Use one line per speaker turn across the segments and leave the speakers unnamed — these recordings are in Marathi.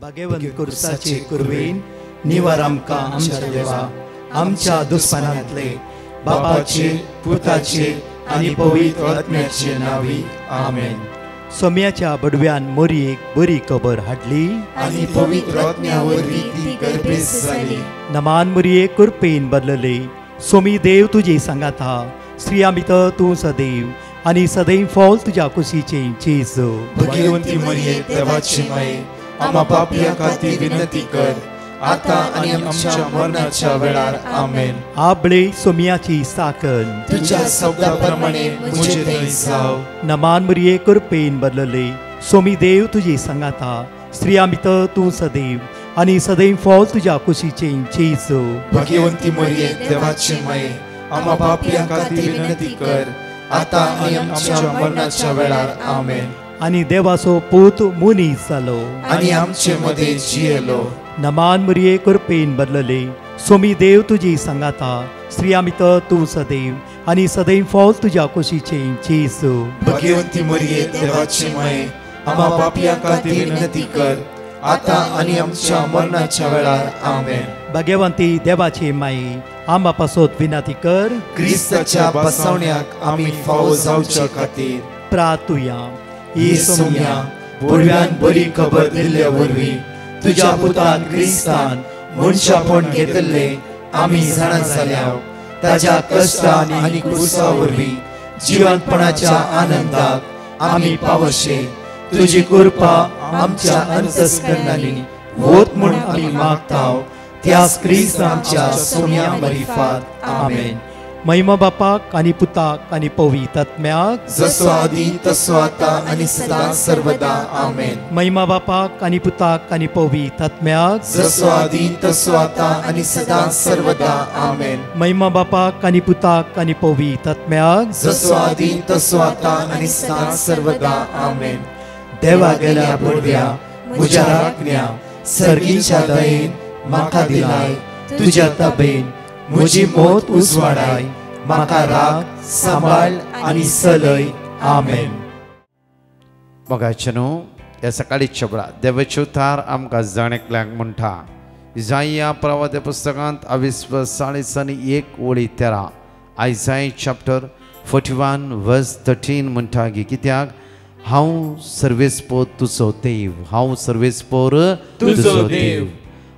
भगवंत कुर्साचे कुरवेन निवार आमकां आमच्या देवा आमच्या दुस्मनांतले बापाचे पुताचे आनी पवित्र आत्म्याचे नावी आमेन. सोम्याच्या बडव्यान मोरयेक बरी खबर हाडली
आनी पवित्र आत्म्या वरवीं ती गर्भेस जाली.
नमान मोरये कुरपेन बदलले सोमी देव तुजे सांगात हा स्त्रिया भितर तूं सदैव आनी सदैव फॉल तुज्या कुशीचे चेज.
भगवंती मरिये देवाची माये आम्हा पापियां खातीर विनंती कर आता आनी आमच्या मरणाच्या वेळार आमेन.
आबळे सोम्याची साकन
तुझ्या शब्दाप्रमाणे मुझे थंय जाव.
नमान मोरये कुरपेन बदलले सोमी देव तुजे सांगात हा स्त्रिया भितर तूं सदैव आनी सदैव फॉल तुज्या कुशीचे चेज.
भगवंती मरिये देवाची माये आम्हा पापियां खातीर विनंती कर आता आनी आमच्या मरणाच्या वेळार आमेन.
आनी देवाचो पूत मुनीस जालो
आनी आमचे मदे जियेलो.
नमान मोरये कुरपेन बदलले सोमी देव तुजी सांगात हा स्त्रिया भितर तूं सदैव आनी सदैव फॉल तुज्या कुशीचे चेज.
भगवंती मरिये देवाची माये आम्हा पापियां खातीर विनंती कर आता आनी आमच्या मरणाच्या वेळार आमेन.
भगवंती देवाचे माये आम्हा पासत विनंती कर
क्रिस्ताच्या बसवण्याक आमी फावो जावच्या खातीर
प्रार्थुया.
ही सोम्या बडव्यान बरी खबर दिल्ल्या वरवीं तुज्या पुतान क्रिस्तान मनशापण घेतले आमी जाणा जाल्या ताज्या कश्टान आनी क्रुसा वरवीं जिवंतपणाच्या आनंदाक आमी पावशे. तुजी कृपा आमच्या अंतस्करणांनी वोत म्हूण आमी मागताव त्याच क्रिस्त आमच्या सोम्या मरिफात आमेन.
महिमा बापाक आनी पुताक आनी पवित्र आत्म्याक
जसो आदी तसो आता आनी सदां सर्वदा आमेन.
महिमा बापाक आनी पुताक आनी पवित्र आत्म्याक
जसो आदी तसो आता आनी सदां सर्वदा आमेन.
महिमा बापाक आनी पुताक आनी पवित्र आत्म्याक
जसो आदी तसो आता आनी सदां सर्वदा आमेन. देवा गेल्या बडव्या म्हज्या राखण्या सर्गीच्या दयेन म्हाका दिलाय तुज्या तबेन म्हजी मोत उजवाडाय म्हाका राख सांबाळ आनी चलय आमेन.
मोगाचेनो ह्या सकाळीच्या वेळार देवाचे उतार आमकां जाणेकल्यांक म्हणटा. इसाया प्रवादी पुस्तकांत 22:1 आयसाय चॅप्टर 41 वर्स 13 म्हणटा की कित्याक हांव सर्वेस्पोर तुजो देव हांव सर्वेस्पोर तुजो देव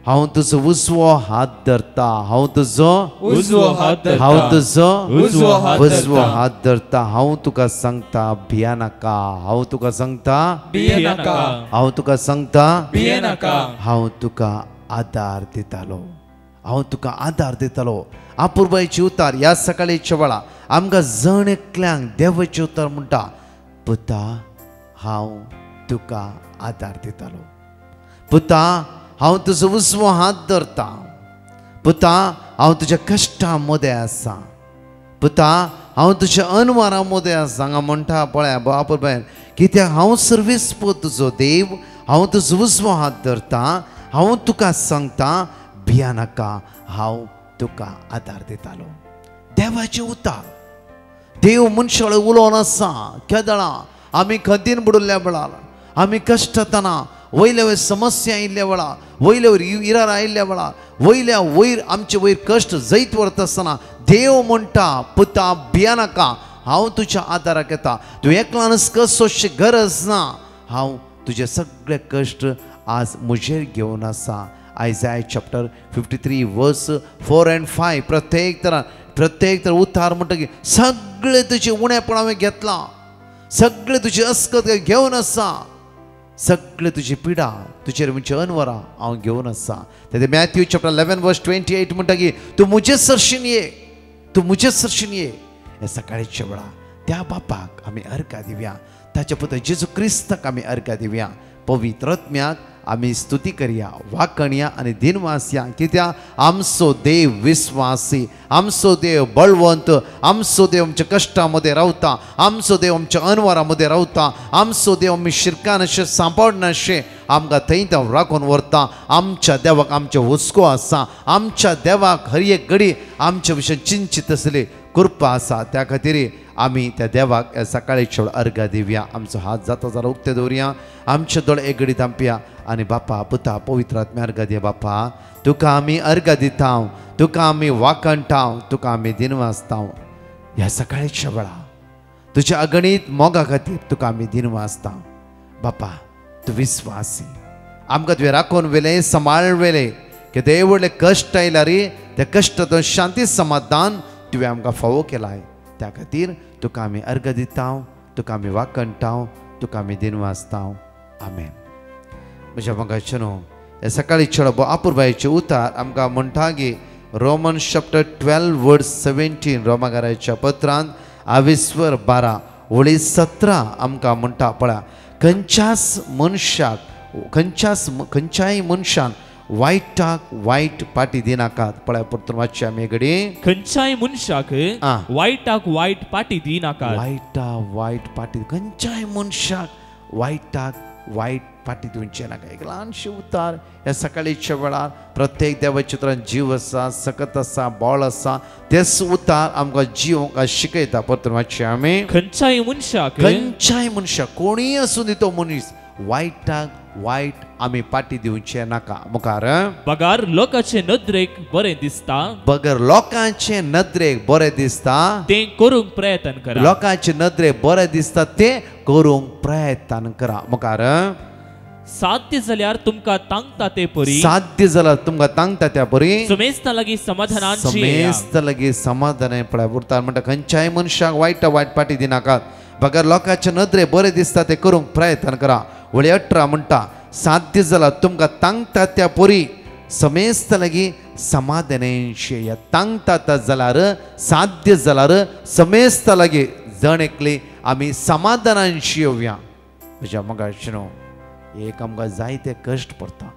हांव तुजो उजवो हात धरता हांव तुजो उजवो हात धरता हांव तुका सांगता भिया नाका हांव तुका सांगता हांव तुका सांगता हांव तुका आदार दितालो हांव तुका आदार दितालो. आपुरबायचे उतार ह्या सकाळीच्या वेळा आमकां जण एकल्यांक देवाचे उतार म्हणटा पुता हांव तुका आदार दितालो. पुता हांव तुजो उजवो हात धरता. पुता हांव तुज्या कश्टा मदें आसा. पुता हांव तुज्या अनवरां मदें आसा. हांगा म्हणटा पळय बापूर कित्याक हांव सर्वेस्पोर तुजो देव हांव तुजो उजवो हात धरता हांव तुका सांगता भिया नाका हांव तुका आदार दितालो. देवाचे उतार देव मनशाळे उलोवन आसा. केदळां आमी खंतीन बुडल्ल्या वेळार आमी कश्टातना वयल्या वयर समस्या आयिल्ल्या वेळार वयल्या वयर इरार आयिल्ल्या वेळार वयल्या वयर आमचे वयर कश्ट जैत व्हरता आसतना देव म्हणटा पुता भिया नाका हांव तुज्या आदाराक येता. तूं एकलो सोंसची गरज ना हांव तुजे सगळे कश्ट आज म्हजेर घेवन आसा. आयसाया चॅप्टर 53 वर्स 4 and 5 प्रत्येक तर उतार म्हणटा की सगळे तुजे उणेपण हांवें घेतलां. सगळे तुजी अस्कत घेवन आसा. सगळे तुजी पिडा तुजेर म्हणजे अनवरां हांव घेवन आसा. तें मॅथ्यू चॅप्टर 11 वर्स 28 म्हणटा की तूं म्हजे सरशीन ये तूं म्हजे सरशीन ये. हे सकाळीच्या वेळा त्या बापाक आमी अर्घ्य दिवया. ताच्या पुत्र जेजू क्रिस्ताक आमी अर्घ्य दिवया. पवित्र आत्म्याक आमी स्तुती करया वाकणया आनी दिनवासया. कित्याक आमचो देव विश्वासी आमचो देव बळवंत आमचो देव आमच्या कश्टां मदें रावता. आमचो देव आमच्या अनवरां मदें रावता. आमचो देव आमी शिरकानाशे सांबाळनाशे आमकां थंय राखून व्हरता. आमच्या देवाक आमचे हुस्को आसा. आमच्या देवाक हर एक घडी आमचे विशयी चिंतीत आसली कृपा आसा. त्या खातीर आम्ही त्या देवाक सकाळी चोड अर्घ दिवया आमचो हात जाता जाल्यार उक्ते दवरया आमचे दोळे एक घडी थांबया आनी बापा पुता पवित्र आत्म्या अर्घ दिया बापा तुका आमी अर्घ दिता तुका आमी वाकणटा तुका आमी दिनवासता ह्या सकाळच्या वेळा तुझ्या अगणित मोगा खातीर तुका आमी दिनवासता बापा तू विस्वासी आमकां तुवें राखून वेले सांबाळ वेले की ते व्हडले कश्ट आयला रे त्या कश्टातून शांती समाधान तुवें आमकां फावो केलाय त्या खातीर तुका आमी अर्घ दिता तुका आमी वाकणटा तुका आमी दिनवासता आमेन. म्हज्या मोगाचे न्हू हे सकाळी चड आपुरबायेचे उतार आमकां म्हणटा की रोमन्स चॅप्टर 12 वर्स 17 रोमाकाराच्या पत्रांत 22:12 आमकां म्हणटा पळय खंयच्याय मनशान वायटाक वायट पाटी दिनाकात पळय परतून वाचचे आमी घडी
खंयच्याय मनशाक वायटाक वायट पाटी दिनाकात
वायट पाटी खंयच्याय मनशाक वायटाक वायट पाटी दिवचे नाका. एक ल्हानशें उतार ह्या सकाळीच्या वेळार प्रत्येक देवचित्रांत जीव आसा सकत आसा बोळ आसा तेच उतार आमकां जीव शिकयता परतून वाचचे आमी
खंयच्याय
मनशाक कोणीय आसूं दी तो मनीस वायटाक वायट आमी पाटी दिवचे नाका. मुखार
बगार लोकांचे नदरेक बरें दिसता ते करूंक प्रयत्न करा
लोकांचे नदरेक बरें दिसता ते करूंक प्रयत्न करा. मुखार
साध्य जाल्यार तुमकां तांगता ते परी समेस्त लागीं
समाधान पळय उरता म्हणटा खंयच्याय मनशाक वायट पाटी दिनाकात बगर लोकांचे नदरे बरें दिसता ते करूंक प्रयत्न करा. वळी 18 म्हणटा साध्य जाल्यार तुमकां तांगता त्या परी समेस्त लागीं समाधानांशी तांगता जाल्यार साध्य जाल्यार समेस्त लागीं जण एकली आमी समाधानांशी येवया. म्हज्या मोगाचे न्हू एक आमकां जायते कश्ट पडटा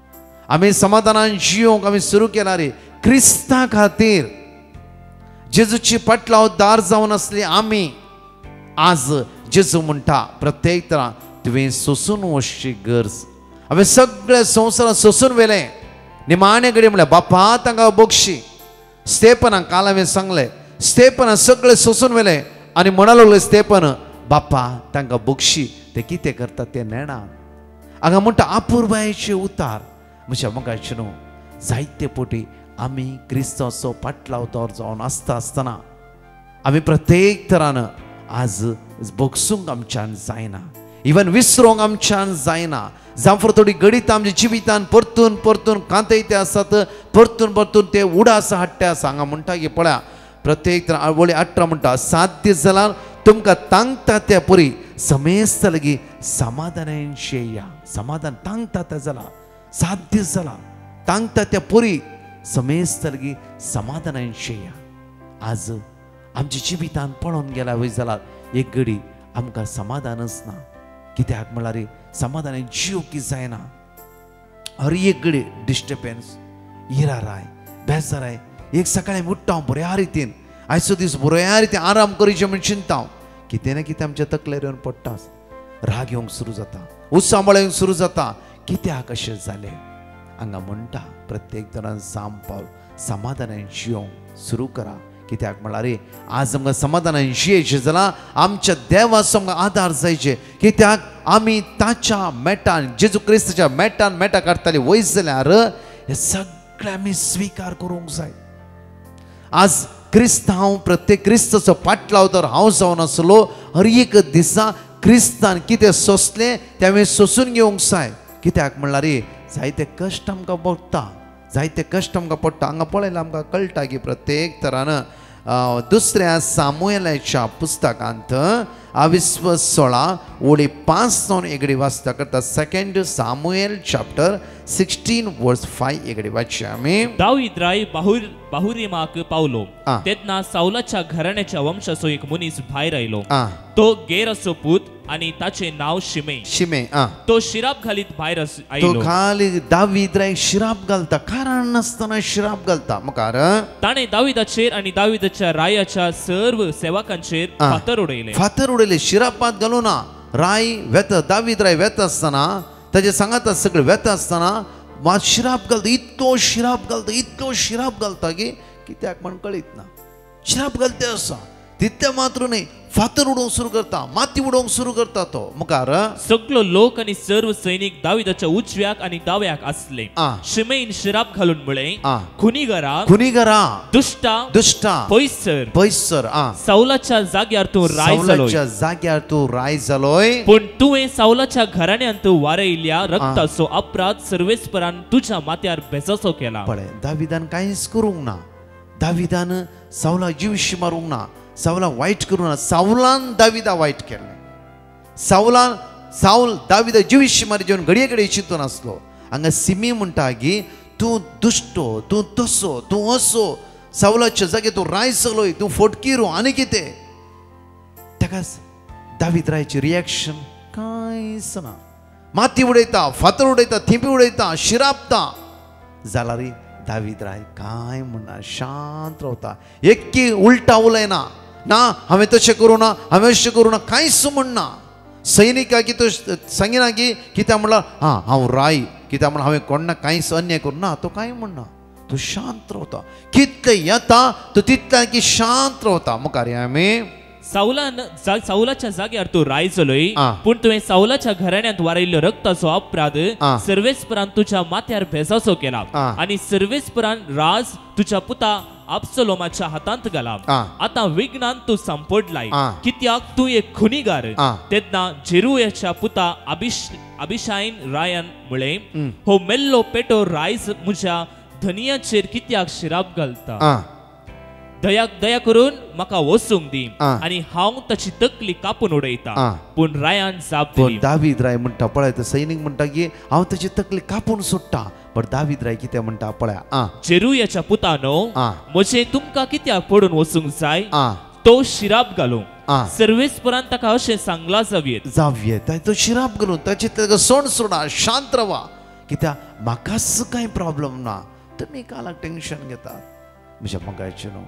आमी समाधानान जियोंक आमी सुरू केला रे क्रिस्ता खातीर जेजूची पटलावदार जावन आसली आमी आज जेजू म्हणटा प्रत्येक तरां तुवें सोसून वचची गरज हांवें सगळे संवसारांत सोसून वेले निमाणे घडये म्हळ्यार बापा तांकां बक्षी स्तेपनाक काल हांवें सांगलें स्तेपनाक सगळे सोसून वेले आनी म्हणूंक लागलो स्तेपन बापा तांकां बक्षी ते कितें करता तें नेणा हांगा म्हणटा आपुरबायेचे उतार. म्हज्या मोगाचे न्हू जायते पोटी आमी क्रिस्तांचो पाटलावदार जावन आसतना आमी प्रत्येक तरान आज बोगसूंक आमच्यान जायना इवन विसरूंक आमच्यान जायना जावं थोडी गडीत आमच्या जिवितान परतून परतून कांतयते आसात परतून ते उडास हाडटे आसा. हांगा म्हणटा की पळया प्रत्येक तरान वळी 18 म्हणटा साध्य जाल्यार तुमकां तांगता त्या परी समेस्त लागीं समाधानांशी येया. समाधान तांगता त्या जाला साध्य जाला तांगता त्या परी समेस्त लागीं समाधानांशी येया. आज आमच्या जिवितान पळोवन गेला वय जाल्यार एक घडी आमकां समाधानच ना कित्याक म्हळ्यार समाधानान जीव की जायना हर एक घडी डिस्टर्बन्स इराराय बेजाराय एक सकाळी उठ्ठा हांव बऱ्या रितीन आयचो दीस बऱ्या रितीन आराम करचें म्हण चिंता हांव कितें ना कितें आमच्या तकलेर येवन पडटा राग येवंक सुरू जाता उत्सांबळ येवंक सुरू जाता कित्याक अशें जालें. हांगा म्हणटा प्रत्येक तरान सांपाव समाधानान जियोंक सुरू करा कित्याक म्हळ्यार आज आमकां समाधानान जियेचें जाल्यार आमच्या देवाचो आमकां आदार जायचे कित्याक आमी ताच्या मेटान जेजू क्रिस्ताच्या मेटान मेटा काडटाली वयस जाल्यार हे सगळे आमी स्विकार करूंक जाय. आज क्रिस्तांव प्रत्येक क्रिस्ताचो पाटलावदार हांव जावन आसलो हर एक दिसा क्रिस्तान कितें सोंसलें तें हांवें सोंसून घेवंक जाय कित्याक म्हळ्यार जायते कश्ट आमकां पडटा हांगा पळयल्यार आमकां कळटा की प्रत्येक तरान दुसऱ्या सामुएलाच्या पुस्तकांत 16:5 एगडी वाचता करता 2 सामुएल चॅप्टर 16 वर्स 5 एगडी वाचया आमी.
दावीद राय बाहुरीमाक पावलो तेन्ना साऊलाच्या घराण्याच्या वंशाचो एक मनीस भायर आयलो तो गेराचो पूत आणि ताचे नाव शिमे तो शिराप घालीत भायर आयलो.
तो खाली दावीद राय शिराप घालता कारण नासतना शिराप घालता मुखार
ताणे दावीदाचेर आणि दावीदाच्या रायाच्या सर्व सेवकांचेर फातर उडयले
शिरापात घालू ना राय वेत दावीद राय वेत आसतना ताजे सांगात सगळे वेत आसतना शिराप घालता इतलो शिराप घालता की कित्याक म्हण कळीत ना शिराप घालते आसा तितले मात्र न्ही फातर उडोवंक सुरू करता, माती उडोवंक सुरू करता तो मुखार.
सगळो लोक आणि सर्व सैनिक दाविदाच्या उजव्याक आणि दाव्याक असले. शिमेईन शिराब घालून म्हळे, खुनीगरा दुष्टा पैसर सौलाच्या जाग्यार तूं राय जालोय. पण तुवें सौलाच्या घराण्यांत वारयल्ल्या रक्ताचो अपराध सर्वेस्परान तुझ्या माथ्यार बेजाचो केला.
पळय, दाविदान कांयच करूंक ना. दाविदान सावला जीवशी मारूंक ना, सावला वाईट करूंक ना. सावलान दाविदा वाईट केलें. साऊल दाविदा जीवशी मारी जेवन घडये घडये चिंतून आसलो. हांगा सिमी म्हणटा की तूं दुश्टो, तूं तसो, तूं असो, सावलाच्या जागेर तूं राय जालोय, तूं फोटकीरो आनी कितें. ताका दावीद रायची रिएक्शन कांयच ना. माती उडयता, फातर उडयता, थिंपी उडयता, शिरापता, जाल्यार दावीद राय कांय म्हणना, शांत रावता. एक्की उलटा उलयना. ना हांवें तशें करूं ना, हांवें अशें करूं ना, कांयच म्हणना. सैनिका की तो सांगिना की कित्याक म्हणल्यार हांव राय, कित्याक म्हणल्यार हांवें कोणा कांयच अन्याय करूं ना, तो कांय म्हणना. तो शांत रावता. कितलें येता तो तितल्या की शांत रावता. मुखार आमी
साऊलाच्या जाग्यार तूं राय जालोय, पूण तुवें साऊलाच्या घराण्यांत वारयल्लो रक्ताचो अपराध सर्वेस्परान तुझ्या माथ्यार बेजाचो केला. आनी सर्वेस्परान राज तुझ्या पुता अबसलोमाच्या हातांत घाला. आता विघ्नान तूं संपडलाय, कित्याक तूं एक खुनीगार. तेन्ना जेरुयाच्या पुता अभिशाईन रायान म्हळे, हो मेल्लो पेटो रायज म्हज्या धनियाचेर कित्याक शिराब घालता. दया करून म्हाका वचूंक दी आनी हांव ताची तकली कापून उडयता. पूण रायान जाप दिली.
दावीद राय म्हणटा पळय, तो सैनीक म्हणटा की हांव ताची तकली कापून सोडटा. पण दावीद राय कितें म्हणटा पळय,
जेरुयाच्या पुतानो, म्हजें तुमकां कित्याक पडून वचूंक जाय. तो शिराब घालूं. सर्वेस्परान ताका अशें सांगलां
जावये तो शिराब घालूं, ताचे सोंड सोडा, शांत रावा. कित्याक म्हाकाच कांय प्रॉब्लेम ना, तुमी कालाक टेन्शन घेतात. म्हज्या मोगाचें न्हू,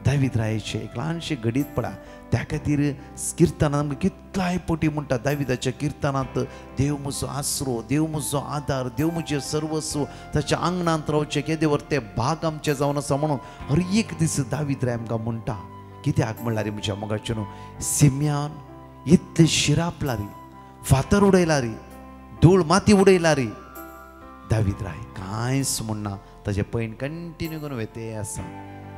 दावीद रायाचे एक ल्हानशे घडीत पळा. त्या खातीर किर्तनांत आमकां कितलाय पटी म्हणटा दाविदाच्या किर्तनांत, देव म्हजो आसरो, देव म्हजो आदार, देव म्हजें सर्वस्व, ताच्या आंगणांत रावचें केदे व्हरते भाग आमचे जावन आसा म्हणून हर एक दीस दावीद राय आमकां म्हणटा. कित्याक म्हणल्यार म्हज्या मोगाचें न्हू, सिम्यान इतले शिरापला रे, फातर उडयला रे, धूळ माती उडयला रे. दावीद राय कांयच म्हणना, ताजे पैन कंटिन्यू करून वेते आसा.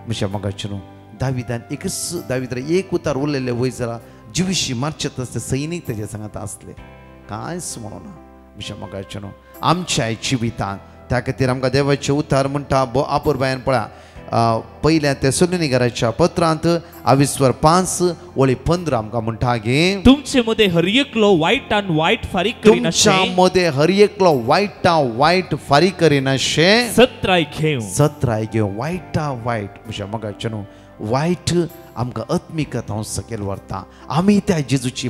म्हज्या मोगाचें न्हू, दावीद राय एक उतार उरलेले वय जाल्यार जिवीशी मारचेत आसले सैनीक ताजे सांगात आसले, कांयच म्हणूना. म्हज्या मोगाचें न्हू, आमच्या जिवितांत त्या खातीर आमकां देवाचे उतार म्हणटा. आपूर बायन पळया, पहिल्या तेसलोनिकराच्या पत्रांत 22:5-15 आमकां म्हणटा की
तुमचे मध्ये हर एकलो वायटान वायट फारीक करिनाशे,
तुमच्या मध्ये हर एकलो वायटा वायट फारीक करिनाशे,
सत्राय घेवं
वायटा वायट. म्हज्या मोगाचें न्हू, वायट आमकां आत्मिकता सकयल व्हरता. आमी त्या जेजूची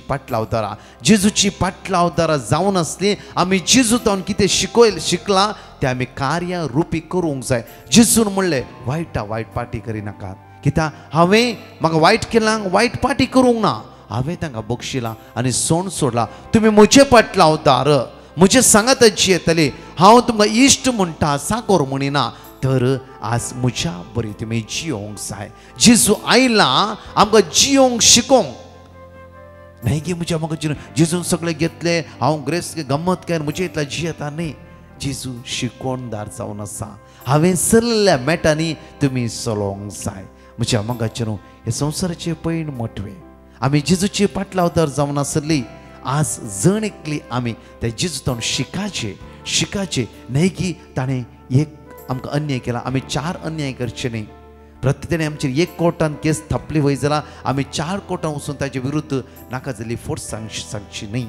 पाटलावदारां जावन आसली, आमी जेजूतावन कितें शिकला तें आमी कार्या रुपी करूंक जाय. जेजून म्हणलें वायटा वायट पाटी करिनाकात. कित्याक हांवें म्हाका वायट केलां वायट पाटी करूंक ना, हांवें तांकां बक्षिलां आनी सोंड सोडलां. तुमी म्हजे पाटलावदार, म्हजे सांगाताची येतले, हांव तुमकां इश्ट म्हणटा, साकोर म्हणिना. तर आज म्हज्या बरी तुमी जियोंक जाय. जेजू आयला आमकां जियोंक शिकोवंक न्हय की म्हज्या म्हाका जेजून सगळें घेतलें, हांव ग्रेस गम्मत केर म्हजे इतल्या जियेता न्ही. जेजू शिकोवणदार जावन आसा. हांवें चल्ल्या मेटांनी तुमी चलोवंक जाय. म्हज्या मोगाचें न्हू, हे संवसाराचे पैण मोटवे आमी जेजूची पाटलावदार जावन आसली. आज जण एकली आमी त्या जेजूतावन शिकाचे न्हय की ताणें एक आमकां अन्याय केला आमी 4 अन्याय करचे न्ही. प्रत्येकाने आमचेर एक कोर्टान केस थापली वय जाल्यार आमी 4 कोर्टान वचून ताचे विरुद्ध नाका जाल्ली फोर्स सांगची न्ही.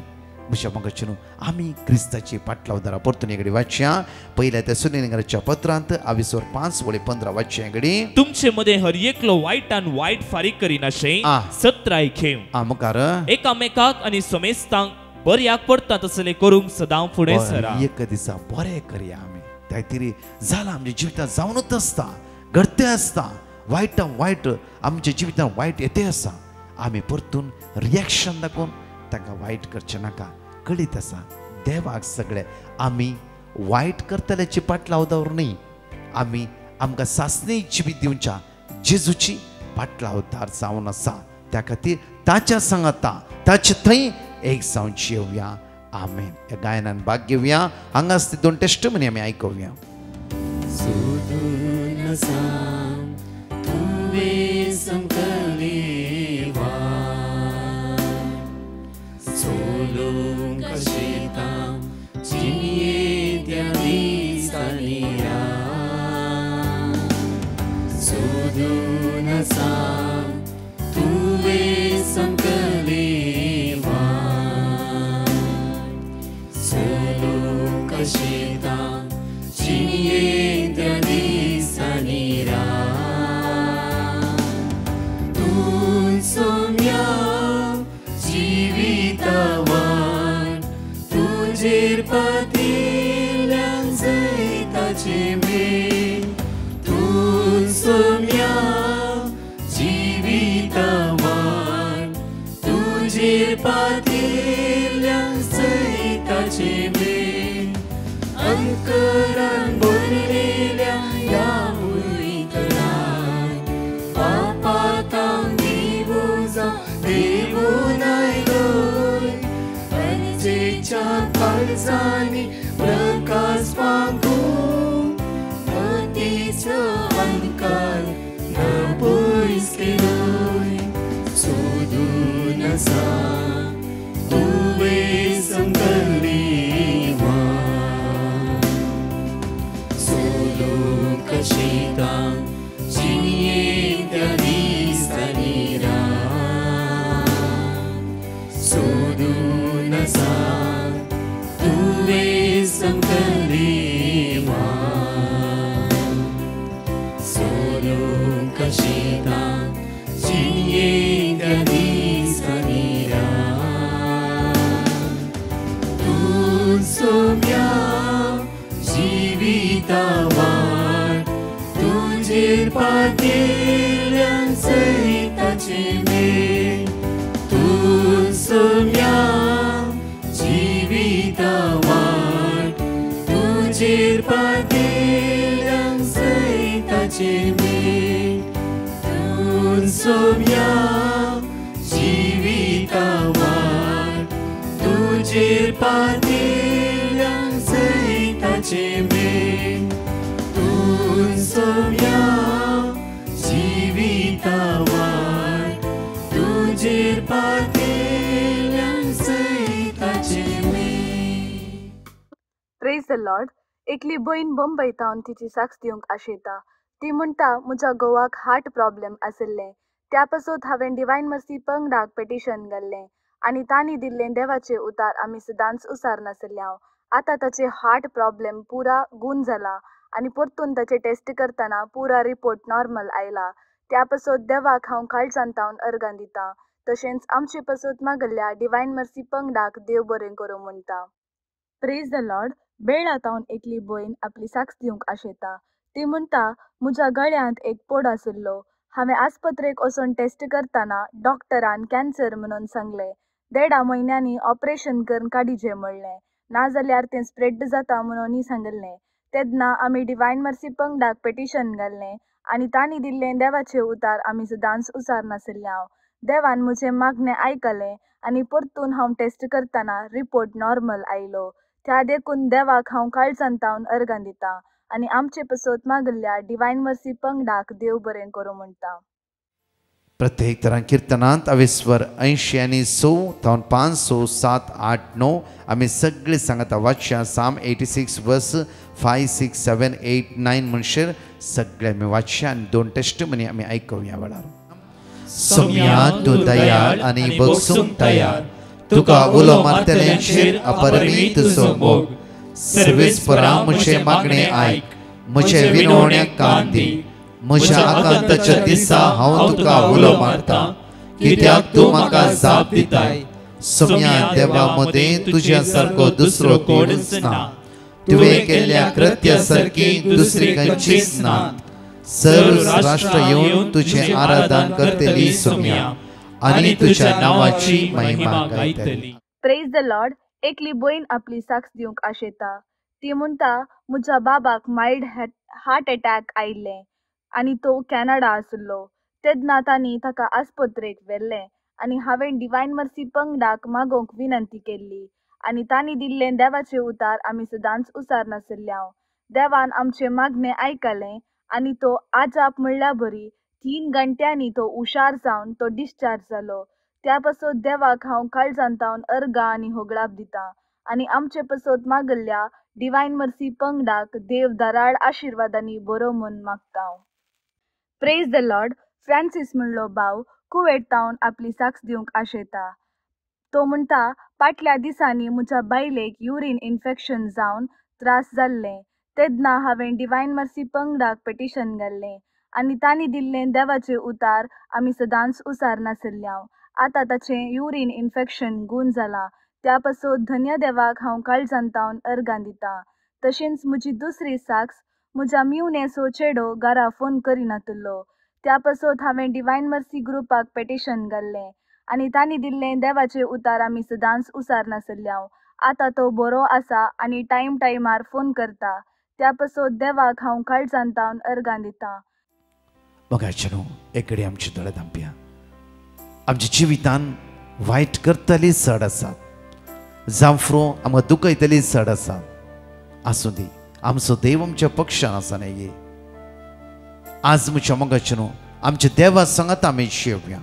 म्हज्या मोगाचें न्हू, आमी क्रिस्ताची पाटलावदारां. परतून एक वाचया पहिल्या तेसलोनिकराच्या पत्रांत 22:5-15 वाचया घडी.
तुमचे मध्ये हर एकलो वायटान वायट फारीक करिनाशे, सत्राय घेवं.
मुखार
एकामेकाक आनी समेस्तांक बऱ्याक पडटा तसलें करूंक सदां फुडें सरा.
एक दिसा बरें करया आमी. त्या खातीर जाला आमच्या जिवितांत जावनूच आसता, घडते आसता. वायट आमच्या जिवितांत वायट येते आसा. आमी परतून रिएक्शन दाखोवन तांकां वायट करचें नाका. कळीत आसा देवाक सगळें. आमी वायट करतल्याची पाटलावदार न्ही, आमी आमकां सासणी जिवीत दिवच्या जेजूची पाटलावदार जावन आसा. त्या खातीर ताच्या सांगता ताचे थंय एक जावन जेवया. आमेन. या गायनान भाग घेवया. हांगाच ते 2 टेस्टिमनी आमी आयकुया.
Praise the lord. एकली बहीण मुंबईतावन तिची साक्ष दिवंक आशेता. ती म्हणटा म्हज्या घोवाक हार्ट प्रॉब्लेम आशिल्लें. त्या पासत हांवें डिवायन मर्सी पंगडाक पेटिशन घाल्लें आनी तांणी दिल्लें देवाचें उतार आमी सदांच उसार नासल्या. आतां ताचें हार्ट प्रॉब्लेम पुरा गूण जाला आनी परतून ताचें टेस्ट करतना पुरा रिपोर्ट नॉर्मल आयला. त्या पासत देवाक हांव काळजांतावन अर्गां दितां. तशेंच आमचे पासत मागल्ल्या डिवायन मर्सी पंगडाक देव बरें करूं म्हणटा. Praise the Lord. बेळातावन एकली भयण आपली साक्ष दिवंक आशेता. ती म्हणटा म्हज्या गळ्यांत एक पोड आशिल्लो. हांवें आस्पत्रेक वचून टेस्ट करतना डॉक्टरान कॅन्सर म्हणून सांगलें. 1.5 म्हयन्यांनी ऑपरेशन करून काडिचें म्हणलें. नाजाल्यार तें स्प्रेड जाता म्हणून सांगलें. तेन्ना आमी डिवायन मर्सी पंगडाक पेटिशन घाल्लें आनी तांणी दिल्लें देवाचें उतार आमी सदांच उसार नासल्या. देवान म्हजें मागणें आयकलें आनी परतून हांव टेस्ट करतना रिपोर्ट नॉर्मल आयलो. त्या देखून देवाक हांव काळजांतावन अर्गां दितां आनी आमचे पासत मागल्ल्या डिवायन मर्सी पंगडाक देव बरें करूं म्हणटा.
प्रत्येक तरां कीर्तनांत आवेस्वर 80 आनी 100 तावन 5 6 7 8 9 आमी सगळीं सांगता वाचया. साम 86 वर्स 5 6 7 8 9 म्हणशीर सगळे आमी वाचया आनी 2 टेस्टिमनी आमी आयकुया. वेळार
सौम्या तूं दयाळ आनी बगसूंक तयार. तुका उलो मारतल्यांचेर अपरमी तुजो मोग. सर्वेस्परा म्हजे मागणे आयक. म्हजे विनवण्याक कान दी. म्हज्या आकांताच्या दिसा हांव तुका उलो मारता, कित्याक तूं म्हाका जाप दिताय.
सौम्या देवा मदें तुज्या सारको दुसरो कोणूच ना. तुवें केल्ल्या कृत्या सारकी दुसरी खंयचीच ना. सर्व राष्ट्र येवन तुजें आराधन करतली सौम्या आनी तुज्या नांवाची महिमा गायतली.
Praise the lord. एकली भयण आपली साक्ष दिवंक आशेता. ती म्हणटा म्हज्या बाबाक मायल्ड हार्ट अटॅक आयिल्लें आनी तो कॅनडा आशिल्लो. तेन्ना तांणी ताका आस्पत्रेक व्हेल्लें आनी हांवें डिवायन मर्सी पंगडाक मागोवंक विनंती केल्ली आनी तांणी दिल्लें देवाचें उतार आमी सदांच उसार नासल्ल्याव. देवान आमचें मागणें आयकलें आनी तो आजाप म्हणल्या बरी 3 घंट्यांनी तो हुशार जावन तो डिस्चार्ज जालो. त्या पासत देवाक हांव काळजांतावन अर्गां आनी होगळाप दितां आनी आमचे पासत मागल्ल्या डिवायन मर्सी पंगडाक देव दाराळ आशिर्वादांनी बरो म्हूण मागता. Praise the Lord. फ्रांसीस म्हणलो भाव कुवेतावन आपली साक्ष दिवंक आशेता. तो म्हणटा, फाटल्या दिसांनी म्हज्या बायलेक युरीन इन्फेक्शन जावन त्रास जाल्ले. तेन्ना हांवें डिवायन मर्सी पंगडाक पेटिशन घाल्लें आनी तांणी दिल्लें देवाचें उतार आमी सदांच उसार नासल्ल्याव. आतां ताचें युरीन इन्फेक्शन गूण जालां. त्या पासत धन्य देवाक हांव काळजांतावन अर्गां दितां. तशेंच म्हजी दुसरी साक्ष, म्हज्या मिवनेचो चेडो घरा फोन करिनातलो. त्या पासत हांवें डिवायन मर्सी ग्रुपाक पेटिशन घाल्लें आनी तांणी दिल्लें देवाचें उतार आमी सदांच उसार नासल्ल्याव. आतां तो बरो आसा आनी टायमार फोन करता. त्या पासत देवाक हांव काळजांतावन अर्गां दितां.
मोगाचेनो एकडे आमची दोळे धांपया. आमच्या जिवितान वायट करतली चड आसा, जांफ्रो आमकां दुखयतली चड आसा. आसूं दी, आमचो देव आमच्या पक्षान आसा न्ही. आज म्हज्या मोगाचेनो आमच्या देवा सांगात आमी शेवया.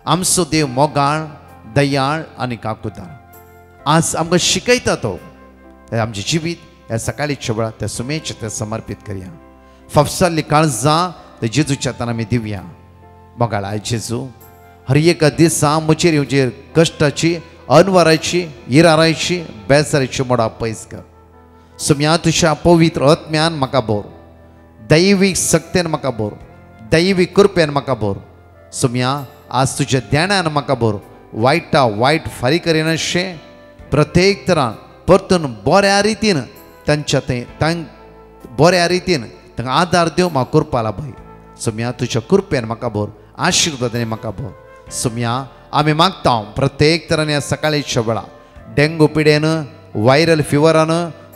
आमचो देव मोगाळ, दयाळ आनी काकुताळ. आज आमकां शिकयता तो. आमचें जिवीत ह्या सकाळीच्या वेळार त्या सुमेच्या ते समर्पीत करया. फाफसाल्ली काळजां ते जेजूच्या हातान आमी दिवया. मोगाळ आय जेजू, हर एका दिसा म्हजेर येवचेर कश्टाची, अनवराची, इरारायची, बेजारीची मोडा पयस कर. सुम्या तुज्या पवित्र आत्म्यान म्हाका भर, दैवीक सक्तेन म्हाका भर, दैवीक कृपेन म्हाका भर. सुम्या आज तुज्या ध्यानान म्हाका भर. वायटा वायट फारी करिनाशें प्रत्येक तरान परतून बऱ्या रितीन तांच्या बऱ्या रितीन तांकां आदार दिवं म्हाका करपा लाभय. सुम्या तुज्या कृपेन म्हाका भर, आशिर्वादांनी म्हाका भर. सुम्या आमी मागता प्रत्येक तरान ह्या सकाळीच्या वेळार डेंगू पिडेन, वायरल फिवरान,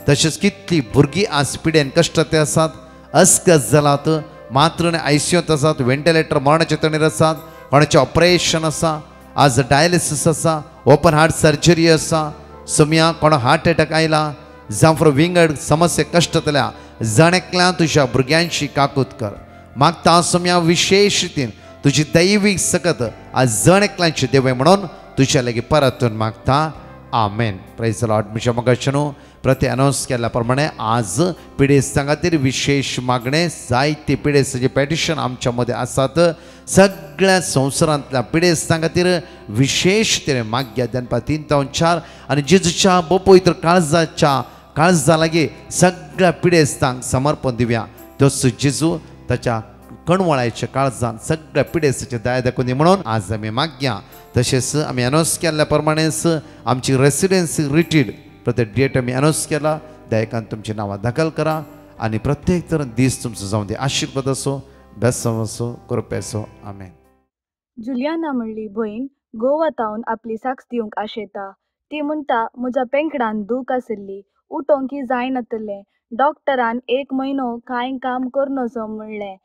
तशेंच कितलीं भुरगीं आज पिडेन कश्टांत आसात, अस्कस जालात, मात्र आयसीयूंत आसात, व्हेंटिलेटर मरणाचे तणेर आसात, कोणाचें ऑपरेशन आसा, आज डायलिसीस आसा, ओपन हार्ट सर्जरी आसा. सुम्या कोणा हार्ट अटॅक आयला, जांफ्रो विंगड समस्या कश्ट जाल्या, जणेकल्या तुज्या भुरग्यांची काकूत कर. मागता सुम्या विशेष रितीन तुजी दैवीक सकत आज जणेकल्यांची देवय म्हणून तुज्या लागीं परतून मागता. आमेन. Praise the lord. म्हज्या मोगाचेनो प्रती अनाउन्स केल्या प्रमाणे आज पिडेस्तां खातीर विशेष मागणे, जायते पिडेस्तांचे पेटिशन आमच्या मदें आसात. सगळ्या संवसारांतल्या पिडेस्तां खातीर विशेष तरेन माग्या दनपा 3-4 आनी जेजूच्या पवित्र काळजा लागीं सगळ्या पिडेस्तांक समर्पण दिवया. तोच जेजू ताच्या कणवळाच्या काळजान सगळ्या पिडेस्तांचे दया दाखोवन दी म्हणून आज आमी मागया. तशेंच आमी अनाउन्स केल्ल्या प्रमाणेच आमची रेसिडेन्सी रिट्रीट प्रत्येक डेट आमी अनाउन्स केला. दयेकान तुमची नांवां दाखल करा आनी प्रत्येक तरेन दीस तुमचो जावं दी. आशिर्वाद असो, बेसम असो, कृपे असो. आमेन.
जुलियाना म्हणली भयण गोवातावन आपली साक्ष दिवंक आशेता. ती म्हणटा, म्हज्या पेंकडान दूख आशिल्ली, उठोंकी जायनातलें. डॉक्टरान 1 म्हयनो कांय काम करनोचो म्हणलें.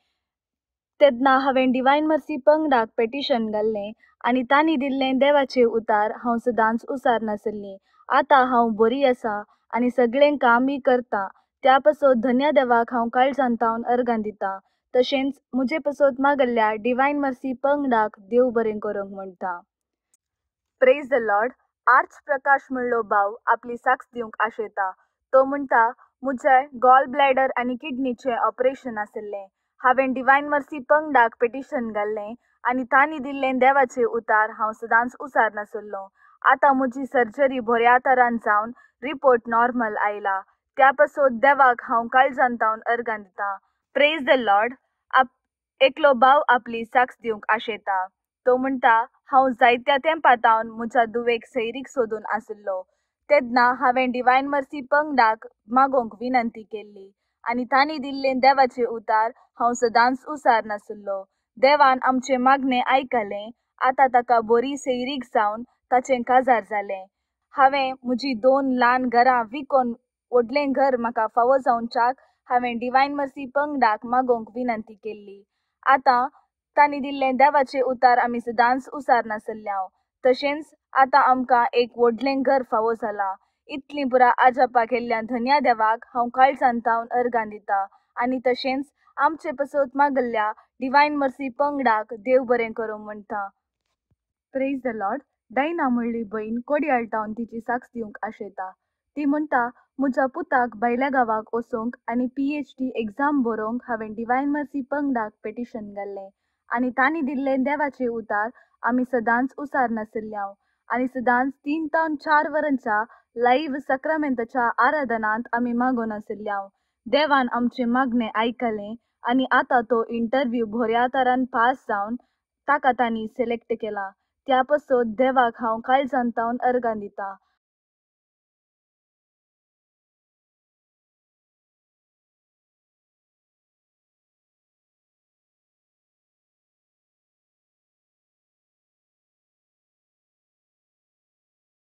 तेन्ना हांवें डिवायन मर्सी पंगडाक पेटिशन घाल्लें आनी तांणी दिल्लें देवाचें उतार हांव सदांच उसार नासल्लीं. आतां हांव बरी आसा आनी सगळें कामय करतां. त्या पासत धन्य देवाक हांव काळजांतावन अर्गां दितां. तशेंच म्हजे पासत मागल्ल्या डिवायन मर्सी पंगडाक देव बरें करूंक म्हणटा. Praise the Lord. आर्च प्रकाश म्हणलो भाव आपली साक्ष दिवंक आशेता. तो म्हणटा, म्हजें गॉल ब्लॅडर आनी किडनीचें ऑपरेशन आशिल्लें. हांवें डिवायन मर्सी पंगडाक पेटिशन घाल्लें आनी तांणी दिल्लें देवाचें उतार हांव सदांच उसार नासल्लो. आतां म्हजी सर्जरी बऱ्या तरान जावन रिपोर्ट नॉर्मल आयला. त्या पासत देवाक हांव काळजांतावन अर्गां दितां. Praise the Lord. एकलो भाव आपली साक्ष दिवंक आशेता. तो म्हणटा, हांव जायत्या तेंपातावन म्हज्या धुवेक सैरीक सोदून आशिल्लो. तेन्ना हांवें डिवायन मर्सी पंगडाक मागोवंक विनंती केल्ली आनी तांणी दिल्लें देवाचें उतार हांव सदांच उसार नासल्लो. देवान आमचें मागणें आयकलें. आतां ताका बरी सैरीक जावन ताचें काजार जालें. हांवें म्हजीं 2 ल्हान घरां विकोन व्हडलें घर म्हाका फावो जावच्याक हांवें डिवायन मर्सी पंगडाक मागोवंक विनंती केल्ली. आतां तांणी दिल्ले देवाचे उतार आमी सदांच उसार नासल्ल्या. तशेंच आतां आमकां एक व्हडलें घर फावो जाला. इतली पुरा आजापा केल्ल्या धन्या देवाक हांव काळजांतावन अर्गां दिता. आनी तशेंच आमचे पसत मागल्ल्या डिवायन मर्सी पंगडाक देव बरें करूं म्हणटा. Praise the Lord. डायना म्हणली बहीण कोडयाळटावन तिची साक्ष दिवंक आशेता. ती म्हणटा, म्हज्या पुताक भायल्या गांवाक वचूंक आनी PhD एग्जाम बरोवंक हांवें डिवायन मर्सी पंगडाक पेटिशन घाल्लें. आनी तांणी दिल्लें देवाचें उतार आमी सदांच उसार नासल्ल्या. आनी सदांच 3 ते 4 वरांच्या लाईव्ह सक्रामेंताच्या आराधनांत आमी मागून आसल्या. देवान आमचें मागणें आयकलें आनी आतां तो इंटरव्यू बऱ्या तरान पास जावन ताका तांणी सिलेक्ट केला. त्या पसत देवाक हांव काळजांतावन अर्गां दिता.